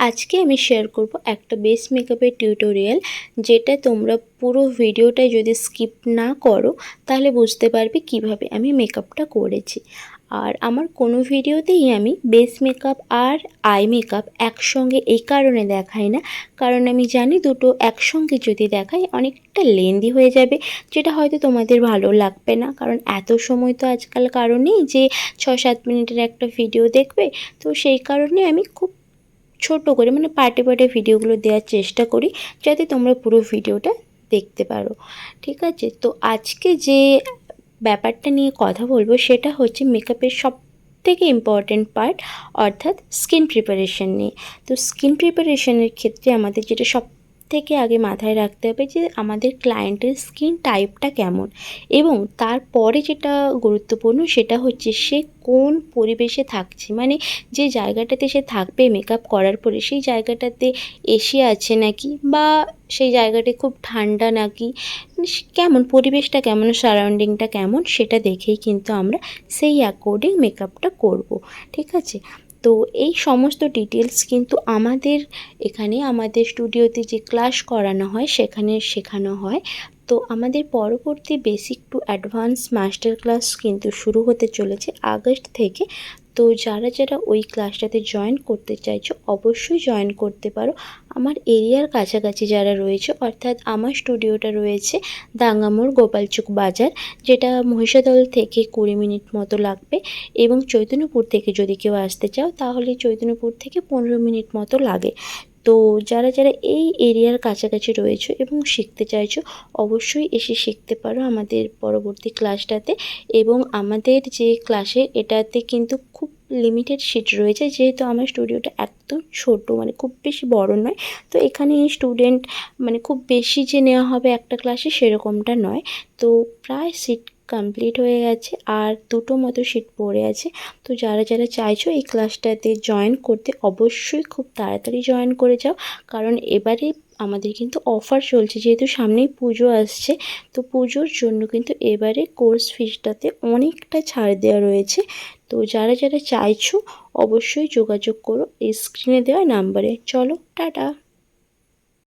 আজকে আমি শেয়ার করব একটা বেস মেকআপের টিউটোরিয়াল, যেটা তোমরা পুরো ভিডিওটা যদি স্কিপ না করো তাহলে বুঝতে পারবে কিভাবে আমি মেকআপটা করেছি। আর আমার কোনো ভিডিওতেই আমি বেস মেকআপ আর আই মেকআপ একসঙ্গে এই কারণে দেখাই না, কারণ আমি জানি দুটো একসঙ্গে যদি দেখাই অনেকটা লেন্দি হয়ে যাবে, যেটা হয়তো তোমাদের ভালো লাগবে না। কারণ এত সময় তো আজকাল কারো নেই যে 6-7 মিনিটের একটা ভিডিও দেখবে। তো সেই কারণে আমি খুব ছোট করে পার্টে পার্টে ভিডিওগুলো দেওয়ার চেষ্টা করি, যাতে তোমরা পুরো ভিডিওটা দেখতে পারো। ঠিক আছে, তো আজকে যে ব্যাপারটা নিয়ে কথা বলবো সেটা হচ্ছে মেকআপের সব থেকে ইম্পর্ট্যান্ট পার্ট, অর্থাৎ স্কিন প্রিপারেশন নিয়ে। তো স্কিন প্রিপারেশনের ক্ষেত্রে আমাদের যেটা সব থেকে আগে মাথায় রাখতে হবে যে আমাদের ক্লায়েন্টের স্কিন টাইপটা কেমন, এবং তারপরে যেটা গুরুত্বপূর্ণ সেটা হচ্ছে সে কোন পরিবেশে থাকছে, যে জায়গাটাতে সে থাকবে মেকআপ করার পরে সেই জায়গাটাতে এসি আছে নাকি, বা সেই জায়গাটা খুব ঠান্ডা নাকি, কেমন পরিবেশটা, কেমন সারাউন্ডিংটা কেমন, সেটা দেখেই কিন্তু আমরা সেই অ্যাকর্ডিং মেকআপটা করব। ঠিক আছে, তো এই সমস্ত ডিটেলস কিন্তু আমাদের এখানে আমাদের স্টুডিওতে যে ক্লাস করানো হয় সেখানে শেখানো হয়। তো আমাদের পরবর্তী basic to advance master class কিন্তু শুরু হতে চলেছে আগস্ট থেকে। তো যারা যারা ওই ক্লাসটাতে জয়েন করতে চাইছো অবশ্যই জয়েন করতে পারো। আমার এরিয়ার কাছাকাছি যারা রয়েছে, অর্থাৎ আমার স্টুডিওটা রয়েছে দাঙ্গামোড় গোপালচুক বাজার, যেটা মহিষাদল থেকে 20 মিনিট মতো লাগবে, এবং চৈতন্যপুর থেকে যদি কেউ আসতে চাও তাহলে চৈতন্যপুর থেকে 15 মিনিট মতো লাগে। তো যারা যারা এই এরিয়ার কাছাকাছি রয়েছে এবং শিখতে চাইছো অবশ্যই এসে শিখতে পারো আমাদের পরবর্তী ক্লাসটাতে। এবং আমাদের যে ক্লাসে এটাতে কিন্তু খুব লিমিটেড সিট রয়েছে, যেহেতু আমার স্টুডিওটা একদম ছোট, খুব বেশি বড় নয়। তো এখানে স্টুডেন্ট খুব বেশি যে নেওয়া হবে একটা ক্লাসে সেরকমটা নয়। তো প্রায় সিট কমপ্লিট হয়ে গেছে, আর দুটো মতো সিট পড়ে আছে। তো যারা যারা চাইছো এই ক্লাসটাতে জয়েন করতে অবশ্যই খুব তাড়াতাড়ি জয়েন করে যাও, কারণ এবারে আমাদের কিন্তু অফার চলছে, যেহেতু সামনেই পুজো আসছে। তো পুজোর জন্য কিন্তু এবারে কোর্স ফিসটাতে অনেকটা ছাড় দেওয়া রয়েছে। তো যারা যারা চাইছো অবশ্যই যোগাযোগ করো এই স্ক্রিনে দেওয়া নাম্বারে। চলো, টাটা।